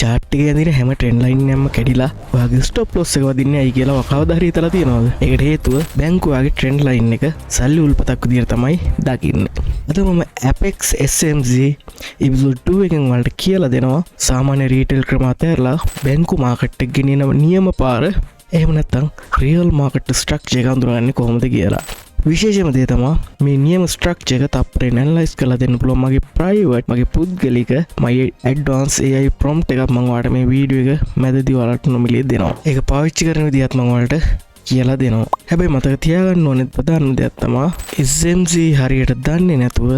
chart එකේ ඇඳින හැම trend line එකක්ම කැඩිලා ඔයාගේ ස්ටොප් ලොස් එක වදින්නේ ඇයි කියලා කවදා හරි හිතලා තියෙනවද? ඒකට හේතුව බැංකුවගේ ට්‍රෙන්ඩ් ලයින් එක සල්ලි උල්පතක් විදියට තමයි දකින්නේ. අද මම Apex SMG episode 2 එකෙන් වලට කියලා දෙනවා සාමාන්‍ය රීටේල් ක්‍රම අතරලා බැංකු මාකට් එක ගෙනියන නියම පාර එහෙම නැත්නම් රියල් මාකට් ස්ට්‍රක්චර් එක අඳුරගන්නේ කොහොමද කියලා. විශේෂම දේ තමයි මේ නියම ස්ට්‍රක්චර් එක තප්පරෙන් ඇනලයිස් කරලා දෙන්න පුළුවන් මගේ ප්‍රයිවට් මගේ පුද්ගලික මගේ ඇඩ්වාන්ස් AI ප්‍රොම්ප්ට් එකක් මම ඔයාලට මේ වීඩියෝ එක මැදදී ඔයාලට නොමිලේ දෙනවා. ඒක පාවිච්චි කරන විදිහත් මම ඔයාලට කියලා දෙනවා. හැබැයි මතක තියාගන්න ඕනේ ප්‍රධාන දෙයක් තමයි SMG හරියට දන්නේ නැතුව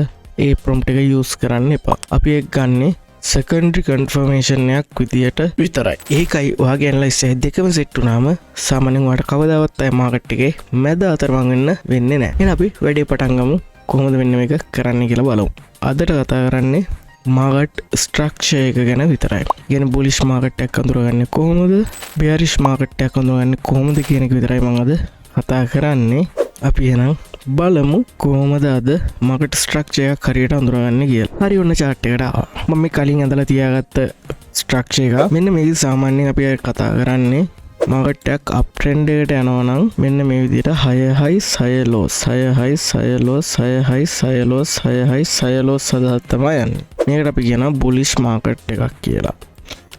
ඒ ප්‍රොම්ප්ට් එක යූස් කරන්න එපා. අපි ඒක ගන්නේ secondary confirmation එකක් විදියට විතරයි. ඒකයි ඔයාගේ ඇනලයිස් එක දෙකම සෙට් වුණාම සාමාන්‍යයෙන් ඔයාලට කවදාවත් අය මාකට් එකේ මැද අතරමං වෙන්න වෙන්නේ නැහැ. එහෙනම් අපි වැඩේ පටන් ගමු. කොහොමද මෙන්න මේක කරන්න කියලා බලමු. අදට කතා කරන්නේ මාකට් ස්ට්‍රක්චර් එක ගැන විතරයි. කියන්නේ බුලිෂ් මාකට් එකක් අඳුරගන්නේ කොහොමද? බෙයාරිෂ් මාකට් එකක් අඳුරගන්නේ කොහොමද කියන එක විතරයි මම අද කතා කරන්නේ. අපි එහෙනම් බලමු කොහොමද අද මාකට් ස්ට්‍රක්චර් එකක් හරියට අඳුරගන්නේ කියලා. හරි ඔන්න chart එකට ආවා. මම මේ කලින් ඇඳලා තියාගත්ත ස්ට්‍රක්චර් එක මෙන්න මේක සාමාන්‍යයෙන් අපි කතා කරන්නේ මාකට් එකක් අප් ට්‍රෙන්ඩ් එකට යනවා නම් මෙන්න මේ විදිහට 6 highs 6 lows 6 highs 6 lows 6 highs 6 lows 6 highs 6 lows සඳහා තමයි යන්නේ. මේකට අපි කියනවා bullish market එකක් කියලා.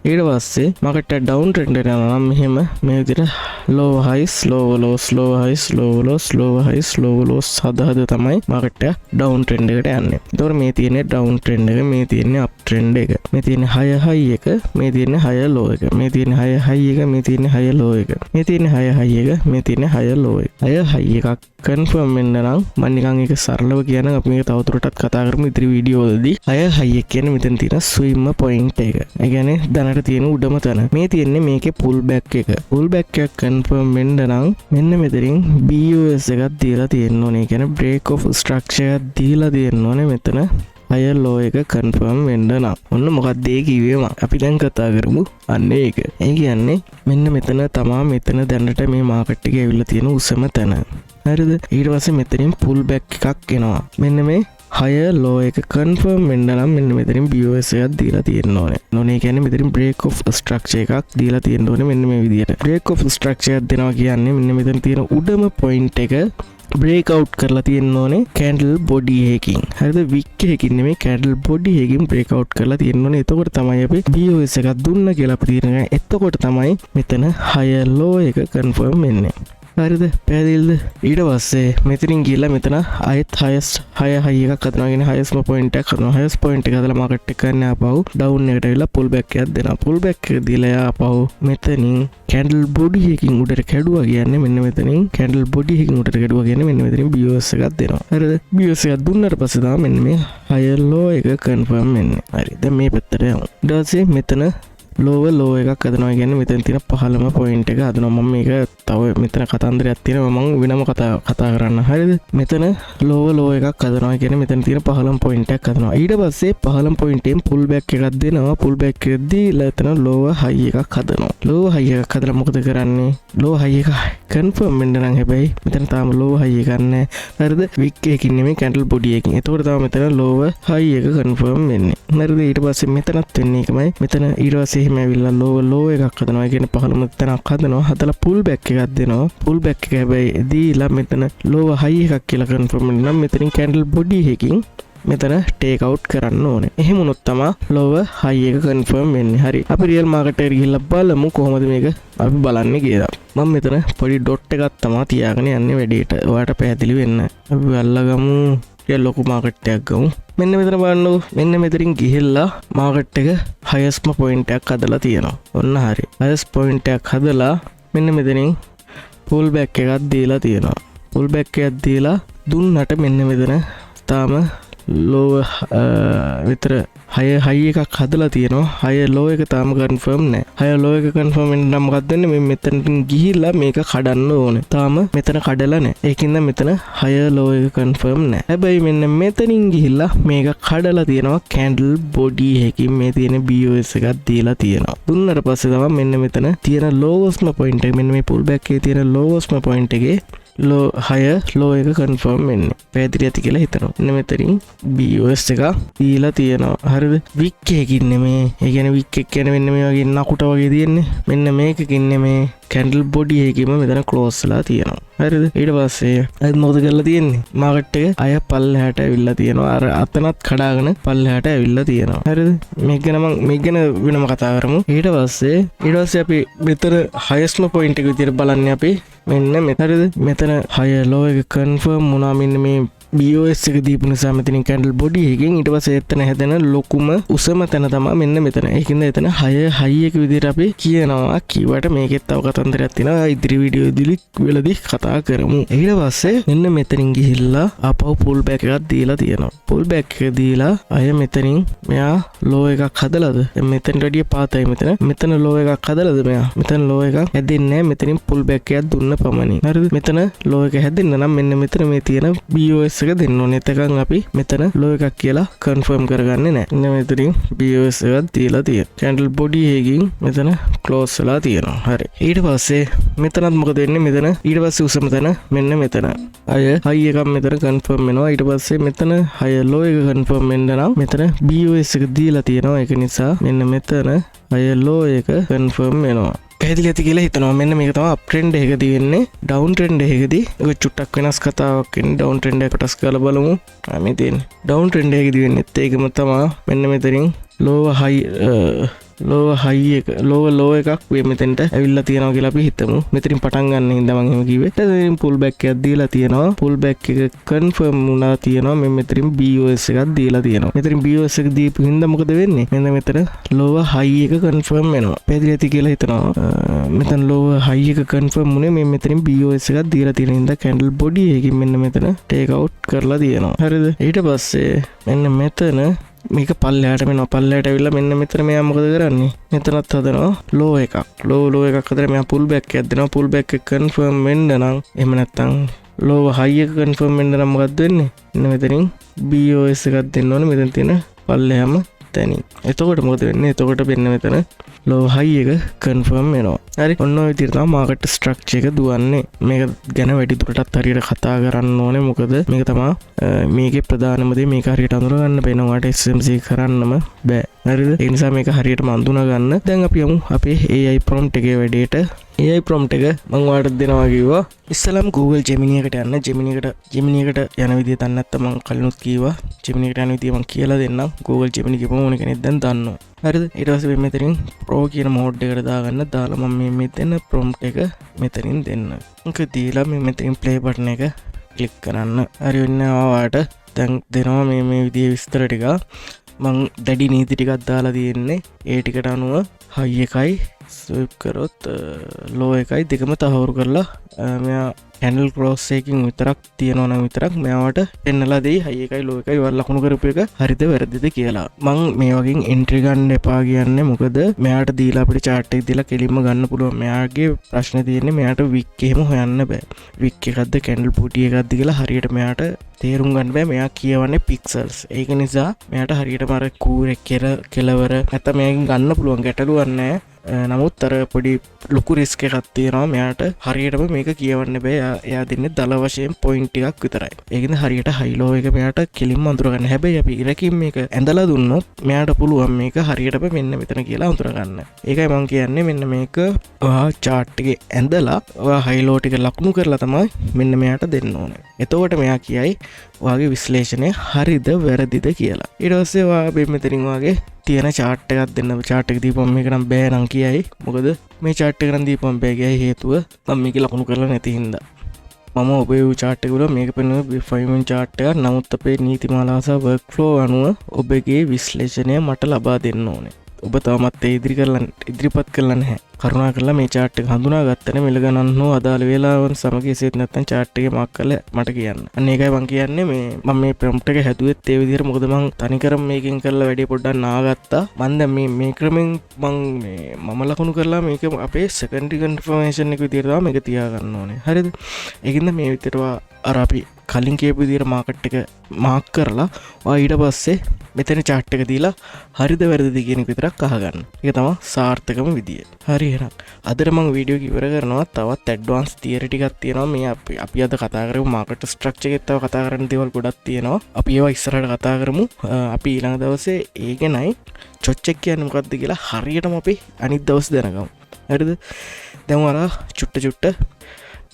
ඊට පස්සේ මාකට් එක ඩවුන් ට්‍රෙන්ඩ් එකට යනවා නම් මෙහෙම මේ විදිහට low highs low lows low highs low lows low highs low lows සඳහා තමයි මාකට් එක ඩවුන් ට්‍රෙන්ඩ් එකට යන්නේ. ඒතකොට මේ තියෙන්නේ ඩවුන් ට්‍රෙන්ඩ් එක, මේ තියෙන්නේ අප් ට්‍රෙන්ඩ් එක. මේ තියෙන්නේ high high එක, මේ තියෙන්නේ high low එක. මේ තියෙන්නේ high high එක, මේ තියෙන්නේ high low එක. මේ තියෙන්නේ high high එක, මේ තියෙන්නේ high low එක. high high එකක් කන්ෆර්ම් වෙන්න නම් මම නිකන් ඒක සරලව කියන අපි මේක තවදුරටත් කතා කරමු ඉදිරි වීඩියෝ වලදී. high high එක කියන්නේ මෙතන තියෙන swim point එක. ඒ කියන්නේ දැනට තියෙන උඩම තැන. මේ තියෙන්නේ මේකේ pull back එක. pull back එක කන්ෆර්ම් වෙන්න නම් මෙන්න මෙතනින් BOS එකක් දීලා තියෙන්න ඕනේ. ඒ කියන්නේ break of structure එකක් දීලා තියෙන්න ඕනේ මෙතන. higher low එක කන්ෆර්ම් වෙන්න නම්. ඔන්න මොකක්ද ඒ කිව්වේ මම. අපි දැන් කතා කරමු අන්න ඒක. ඒ කියන්නේ මෙන්න මෙතන තමයි මෙතන දැනට මේ මාකට් එකේ ඇවිල්ලා තියෙන උසම තැන. හරිද? ඊට පස්සේ මෙතනින් pull back එකක් එනවා. මෙන්න මේ higher low එක කන්ෆර්ම් වෙන්න නම් මෙන්න මෙතනින් BOS එකක් දීලා තියෙන්න ඕනේ. ඒ කියන්නේ මෙතනින් break of structure එකක් දීලා තියෙන්න ඕනේ මෙන්න මේ විදියට. break of structure එකක් දෙනවා කියන්නේ මෙන්න මෙතන තියෙන උඩම point එක break out කරලා තියෙන්න ඕනේ candle body එකකින්. හරිද? wick එකකින් නෙමෙයි candle body එකකින් break out කරලා තියෙන්න ඕනේ. එතකොට තමයි අපි BOS එකක් දුන්නා කියලා අපි තීරණය. එතකොට තමයි මෙතන higher low එක කන්ෆර්ම් වෙන්නේ. හරිද? පැහැදිලිද? ඊට පස්සේ මෙතනින් ගිහලා මෙතන ආයෙත් highest high high එකක් හදනවා. කියන්නේ highest point එකක් හදනවා. highest point එක හදලා මාකට් එක ගන්න ආපහු down එකට ඇවිල්ලා pull back එකක් දෙනවා. pull back එක දීලා ආපහු මෙතනින් candle body එකකින් උඩට කැඩුවා කියන්නේ මෙන්න මෙතනින් candle body එකකින් උඩට කැඩුවා කියන්නේ මෙන්න මෙතනින් BOS එකක් දෙනවා. හරිද? BOS එකක් දුන්නාට පස්සේ තමයි මෙන්න මේ higher low එක confirm වෙන්නේ. හරි. දැන් මේ පැත්තට යමු. ඊට පස්සේ මෙතන low එකක් හදනවා කියන්නේ මෙතන තියෙන පහළම point එක හදනවා. මම මේක තව මෙතන කතන්දරයක් තියෙනවා මම වෙනම කතා කරන්න. හරිද? මෙතන low එකක් හදනවා කියන්නේ මෙතන තියෙන පහළම point එකක් හදනවා. ඊට පස්සේ පහළම point එකෙන් pull back එකක් දෙනවා. pull back එක දීලා එතන low high එකක් හදනවා. low high එකක් හදලා මොකද කරන්නේ? low high එක confirm වෙන්න නම් හැබැයි මෙතන තාම low high එකක් නැහැ. හරිද? wick එකකින් නෙමෙයි candle body එකකින්. එතකොට තමයි මෙතන low high එක confirm වෙන්නේ. හරිද? ඊට පස්සේ මෙතනත් වෙන්නේ ඒකමයි. මෙතන ඊට පස්සේ එහෙම ඇවිල්ලා low එකක් හදනවා. ඒ කියන්නේ පහළම තැනක් හදනවා. හදලා pull back එකක් දෙනවා. pull back එක හැබැයි දීලා මෙතන low high එකක් කියලා කන්ෆර්ම් වෙන්න නම් මෙතනින් candle body එකකින් මෙතන take out කරන්න ඕනේ. එහෙම වුණොත් තමයි low high එක කන්ෆර්ම් වෙන්නේ. හරි. අපි real market එකට ගිහිල්ලා බලමු කොහොමද මේක අපි බලන්නේ කියලා. මම මෙතන පොඩි dot එකක් තමයි තියාගෙන යන්නේ වැඩේට. ඔයාලට පැහැදිලි වෙන්න. අපි අල්ලගමු ලොකු මාකට් එකක් ගමු. මෙන්න මෙතන බලන්නකො. මෙන්න මෙතනින් ගිහිල්ලා මාකට් එක highest point එකක් හදලා තියෙනවා. ඔන්න හරි. highest point එකක් හදලා මෙන්න මෙතනින් pull back එකක් දීලා තියෙනවා. pull back එකක් දීලා දුන්නට මෙන්න මෙතන තාම low විතර high එකක් හදලා තියෙනවා. high low එක තාම confirm නැහැ. high low එක confirm වෙන්න නම් මොකක්ද වෙන්නේ? මේ මෙතනින් ගිහිල්ලා මේක කඩන්න ඕනේ. තාම මෙතන කඩලා නැහැ. ඒකින්ද මෙතන high low එක confirm නැහැ. හැබැයි මෙන්න මෙතනින් ගිහිල්ලා මේක කඩලා තියෙනවා candle body එකකින්. මේ තියෙන BOS එකක් දීලා තියෙනවා. දුන්නට පස්සේ තමයි මෙන්න මෙතන තියෙන lowest point එක මෙන්න මේ pull back එකේ තියෙන lowest point එකේ ලෝ එක කන්ෆර්ම් වෙන්නේ. පැහැදිලි ඇති කියලා හිතනවා. එන්න මෙතනින් BOS එක දීලා තියෙනවා. හරිද? වික් එකකින් නෙමේ. ඒ කියන්නේ වික් එක කියන්නේ මෙන්න මේ වගේ නකුට වගේ තියෙන්නේ. මෙන්න මේකකින් නෙමේ. කැන්ඩල් බොඩි එකකින්ම මෙතන ක්ලෝස් වෙලා තියෙනවා. හරිද? ඊට පස්සේ අද මොකද කරලා තියෙන්නේ? මාකට් එක අය පල්ලෙහාට ඇවිල්ලා තියෙනවා. අර අතනත් කඩාගෙන පල්ලෙහාට ඇවිල්ලා තියෙනවා. හරිද? මේක ගැන වෙනම කතා කරමු. ඊට පස්සේ අපි මෙතන highest point එක විදියට බලන්නේ අපි මෙන්න මෙතන high low එක confirm වුණා. මෙන්න මේ BOS එක දීපු නිසා මෙතනින් කැන්ඩල් බොඩි එකකින් ඊට පස්සේ එතන හැදෙන ලොකුම උසම තැන තමයි මෙන්න මෙතන. ඒකින්ද එතන high එක විදියට අපි කියනවා. කීවට මේකෙත් තව කතන්දරයක් තියෙනවා. ඉදිරි වීඩියෝ වලදී කතා කරමු. ඊට පස්සේ මෙන්න මෙතනින් ගිහිල්ලා ආපහු පුල් බෑක් එකක් දීලා තියෙනවා. පුල් බෑක් එක දීලා අය මෙතනින් මෙයා ලෝ එකක් හදලාද? මෙතන රෙඩිය පාතයි මෙතන ලෝ එකක් හදලාද මෙයා? මෙතන ලෝ එකක් හැදෙන්නේ නැහැ. මෙතනින් පුල් බෑක් එකක් දුන්න පමණින්. හරිද? මෙතන ලෝ එක හැදෙන්න නම් මෙන්න මෙතන මේ තියෙන BOS එක දෙන්න ඕනේ. එතකන් අපි මෙතන ලෝ එකක් කියලා කන්ෆර්ම් කරගන්නේ නැහැ. ඉන්න මෙතනින් BOS එකක් දීලා තියෙනවා. කැන්ඩල් බොඩි එකකින් මෙතන ක්ලෝස් වෙලා තියෙනවා. හරි. ඊට පස්සේ මෙතනත් මොකද වෙන්නේ? මෙතන ඊට පස්සේ උසම තැන මෙන්න මෙතන. අය හයි එකක් මෙතන කන්ෆර්ම් වෙනවා. ඊට පස්සේ මෙතන හය ලෝ එක කන්ෆර්ම් වෙන්න නම් මෙතන BOS එක දීලා තියෙනවා. ඒක නිසා මෙන්න මෙතන හය ලෝ එක කන්ෆර්ම් වෙනවා. පැහැදිලි ඇති කියලා හිතනවා. මෙන්න මේක තමයි අප් ට්‍රෙන්ඩ් එකදී වෙන්නේ. ඩවුන් ට්‍රෙන්ඩ් එකදී ඒක චුට්ටක් වෙනස් කතාවක් වෙන්නේ. ඩවුන් ට්‍රෙන්ඩ් එක කොටස් කරලා බලමු. මේ තියෙන්නේ. ඩවුන් ට්‍රෙන්ඩ් එකදී වෙන්නේත් ඒකම තමයි. මෙන්න මෙතනින් ලෝ එකක් වේ මෙතෙන්ට ඇවිල්ලා තියෙනවා කියලා අපි හිතමු. මෙතනින් පටන් ගන්න හින්දා මම එහෙම කිව්වේ. ඊට පුල් බෑක් එකක් දීලා තියෙනවා. පුල් බෑක් එක කන්ෆර්ම් වුණා තියෙනවා. මෙතනින් BOS එකක් දීලා තියෙනවා. මෙතනින් BOS එක දීපු හින්දා මොකද වෙන්නේ? මෙන්න මෙතන ලෝ හයි එක කන්ෆර්ම් වෙනවා. පැහැදිලි ඇති කියලා හිතනවා. මෙතන ලෝ හයි එක කන්ෆර්ම් වුණේ මෙතනින් BOS එකක් දීලා තියෙන හින්දා කැන්ඩල් බොඩි එකකින් මෙන්න මෙතන ටේක් අවුට් කරලා තියෙනවා. හරිද? ඊට පස්සේ මෙන්න මෙතන මේක පල්ලෙහාට මෙනවා. පල්ලෙහාට ඇවිල්ලා මෙන්න මෙතන මෙයා මොකද කරන්නේ? මෙතනත් හදනවා ලෝ එකක්. ලෝ එකක් හදලා මෙයා පුල් බෑක් එකක් දෙනවා. පුල් බෑක් එක කන්ෆර්ම් වෙන්න නම් එහෙම නැත්නම් ලෝ හයි එක කන්ෆර්ම් වෙන්න නම් මොකද්ද වෙන්නේ? මෙන්න මෙතනින් BOS එකක් දෙන්න ඕනේ. මෙතන තියෙන පල්ලෙහාම තැනින්. එතකොට මොකද වෙන්නේ? එතකොට මෙන්න මෙතන ලෝ හයි එක කන්ෆර්ම් වෙනවා. හරි. ඔන්න ඔය විදිහට තමයි මාකට් ස්ට්‍රක්චර් එක දුවන්නේ. මේක ගැන වැඩි දුරටත් හරියට කතා කරන්න ඕනේ. මොකද මේක තමයි මේකේ ප්‍රධානම දේ. මේක හරියට අඳුර ගන්න බැනවාට SMC කරන්නම බෑ. හරිද? ඒ නිසා මේක හරියටම අඳුනා ගන්න. දැන් අපි යමු අපේ AI prompt එකේ වැඩේට. AI prompt එක මම ඔයාලට දෙනවා කිව්වා. ඉස්සලම් Google Gemini එකට යන්න. Gemini එකට යන විදිය දන්නේ නැත්නම් මම කලිනුත් කිව්වා. Gemini එකට යන විදිය මම කියලා දෙන්නම්. Google Gemini කියපුවම ඕන කෙනෙක් දැන් දන්නවා. හරිද? ඊට පස්සේ මෙතනින් Pro කියන මෝඩ් එකට දාගන්න. දාලා මම මේ දෙන prompt එක මෙතනින් දෙන්න. ඒක දීලා මේ මෙතනින් play button එක click කරන්න. හරි වෙන්නේ ආවාට දැන් දෙනවා මේ විදිය විස්තර ටික. මං දැඩි නීති ටිකක් දාලා තියෙන්නේ. ඒ ටිකට අනුව හයි එකයි ස්විප් කරොත් ලෝ එකයි දෙකම තහවුරු කරලා මෙයා කැන්ඩල් ක්ලෝස් එකකින් විතරක් තියනවා නම් විතරක් මෙයාට පෙන්නලා දෙයි හයි එකයි ලෝ එකයි වල ලකුණු කරපු එක හරිද වැරදිද කියලා. මං මේ වගේ එන්ට්‍රි ගන්න එපා කියන්නේ මොකද මෙයාට දීලා අපිට chart එක දීලා කෙලින්ම ගන්න පුළුවන්. මෙයාගේ ප්‍රශ්නේ තියෙන්නේ මෙයාට වික් එහෙම හොයන්න බෑ. වික් එකක්ද කැන්ඩල් බොඩි එකක්ද කියලා හරියට මෙයාට තේරුම් ගන්න බෑ. මෙයා කියවන්නේ පික්සල්ස්. ඒක නිසා මෙයාට හරියටම අර කූරේ කෙලවර නැත්නම් මෙයාගෙන් ගන්න පුළුවන් ගැටලුවක් නැහැ. නමුත් අර පොඩි ලොකු රිස්ක් එකක් තියෙනවා. මෙයාට හරියටම මේක කියවන්න බෑ. එයා දෙන්නේ දල වශයෙන් පොයින්ට් ටිකක් විතරයි. ඒකින්ද හරියට හයි ලෝ එක මෙයාට කෙලින්ම අඳුර ගන්න. හැබැයි අපි ඉරකින් මේක ඇඳලා දුන්නොත් මෙයාට පුළුවන් මේක හරියටම මෙන්න මෙතන කියලා අඳුර ගන්න. ඒකයි මම කියන්නේ මෙන්න මේක ඔයා chart එකේ ඇඳලා ඔයා හයි ලෝ ටික ලකුණු කරලා තමයි මෙන්න මෙයාට දෙන්න ඕනේ. එතකොට මෙයා කියයි ඔයාගේ විශ්ලේෂණය හරිද වැරදිද කියලා. ඊට පස්සේ ඔයා මෙතනින් ඔයාගේ තියෙන chart එකක් දෙන්න. chart එක දීපුවම මේක නම් බෑ නම් කියයි. මොකද මේ chart එක නම් දීපුවම බෑ කියයි හේතුව මම මේක ලකුණු කරලා නැති හින්දා. මම ඔබේ chart එක වල මේක පෙන්වන රිෆයින්මන්ට් chart එකක්. නමුත් අපේ නීතිමාලා සහ workflow අනුව ඔබගේ විශ්ලේෂණය මට ලබා දෙන්න ඕනේ. ඔබ තවමත් ඒ ඉදිරිපත් කරලා නැහැ. කරුණා කරලා මේ chart එක හඳුනා ගත්තනේ මෙල ගණන් හෝ අදාළ වේලාවන් සමග එසේත් නැත්නම් chart එකේ මාක් කරලා මට කියන්න. අන්න ඒකයි මම කියන්නේ මම මේ prompt එක හැදුවෙත් ඒ විදිහට. මොකද මම තනිකරම මේකෙන් කරලා වැඩේ පොඩ්ඩක් නාගත්තා. මම දැන් මේ ක්‍රමෙන් මම ලකුණු කරලා මේක අපේ secondary confirmation එක විදිහට තමයි මේක තියා ගන්න ඕනේ. හරිද? ඒකින්ද මේ විදිහට අර අපි කලින් කියපු විදිහට මාකට් එක මාක් කරලා ඔයා ඊට පස්සේ මෙතන chart එක දීලා හරිද වැරදිද කියන එක විතරක් අහගන්න. ඒක තමයි සාර්ථකම විදිය. හරි එහෙනම් අදට මම වීඩියෝ එක ඉවර කරනවා. තවත් ඇඩ්වාන්ස් තියරි ටිකක් තියෙනවා. මේ අපි අද කතා කරමු මාකට් ස්ට්‍රක්චර් එකත් තව කතා කරන්න දේවල් ගොඩක් තියෙනවා. අපි ඒවා ඉස්සරහට කතා කරමු. අපි ඊළඟ දවසේ ඒ ගැනයි චොච් එක කියන්නේ මොකක්ද කියලා හරියටම අපි අනිත් දවස් දැනගමු. හරිද? දැන් ඔයාලා චුට්ට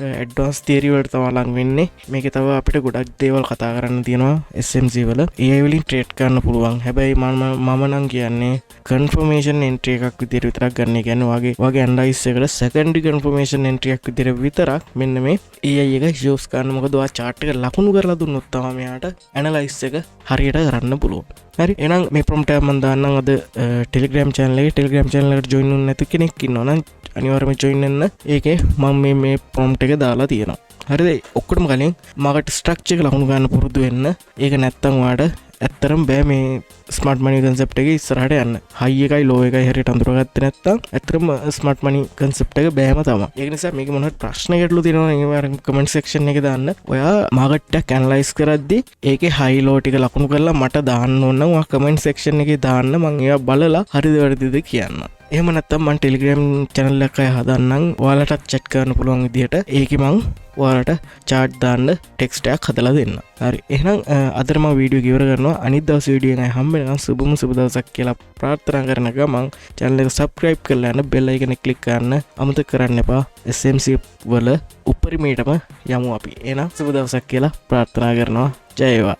ඇඩ්වාන්ස් තියරි වලට තමයි ලං වෙන්නේ. මේකේ තව අපිට ගොඩක් දේවල් කතා කරන්න තියෙනවා SMC වල. AI වලින් ට්‍රේඩ් කරන්න පුළුවන්. හැබැයි මම නම් කියන්නේ කන්ෆර්මේෂන් එන්ට්‍රි එකක් විදිහට විතරක් ගන්න. ඒ කියන්නේ වගේ ඇනලයිස් එකට සෙකන්ඩරි කන්ෆර්මේෂන් එන්ට්‍රි එකක් විදිහට විතරක් මෙන්න මේ AI එක යූස් කරන්න. මොකද ඔයා chart එක ලකුණු කරලා දුන්නොත් තමයි මෙයාට ඇනලයිස් එක හරියට කරන්න පුළුවන්. හරි එහෙනම් මේ ප්‍රොම්ප්ට් එක මම දාන්නම් අද ටෙලිග්‍රෑම් channel එකට ජොයින් වෙන්න නැති කෙනෙක් ඉන්නවා නම් අනිවාර්යයෙන්ම ජොයින් වෙන්න. ඒකේ මම මේ ප්‍රොම්ප්ට් එක දාලා තියෙනවා. හරිද? ඔක්කොටම කලින් මාකට් ස්ට්‍රක්චර් එක ලකුණු ගන්න පුරුදු වෙන්න. ඒක නැත්තම් ඔයාලට ඇත්තරම් බෑ මේ ස්මාර්ට් මනි කන්සෙප්ට් එක ඉස්සරහට යන්න. හයි එකයි ලෝ එකයි හරියට අඳුරගත්තේ නැත්තම් ඇත්තරම ස්මාර්ට් මනි කන්සෙප්ට් එක බෑම තමයි. ඒක නිසා මේක මොනවද ප්‍රශ්න ගැටලු තියෙනවා නම් ඒවා කමෙන්ට් සෙක්ෂන් එකේ දාන්න. ඔයා මාකට් එක ඇනලයිස් කරද්දි ඒකේ හයි ලෝ ටික ලකුණු කරලා මට දාන්න ඕන නම් ඔයා කමෙන්ට් සෙක්ෂන් එකේ දාන්න. මම ඒවා බලලා හරිද වැරදිද කියන්න. එහෙම නැත්තම් මම ටෙලිග්‍රෑම් channel එකක් හදන්නම්. ඔයාලටත් chat කරන්න පුළුවන් විදිහට. ඒකේ මම ඔයාලට chart දාන්න ටෙක්ස්ට් එකක් හදලා දෙන්න. හරි. එහෙනම් අදට මම වීඩියෝ එක ඉවර කරනවා. අනිත් දවස් වීඩියෝ එකයි හම්බ වෙනකම් සුබ දවසක් කියලා ප්‍රාර්ථනා කරන ගමන් channel එක subscribe කරලා යන්න bell icon එක click කරන්න අමතක කරන්න එපා. SMC වල උපරිමයටම යමු අපි. එහෙනම් සුබ දවසක් කියලා ප්‍රාර්ථනා කරනවා. ජය වේවා.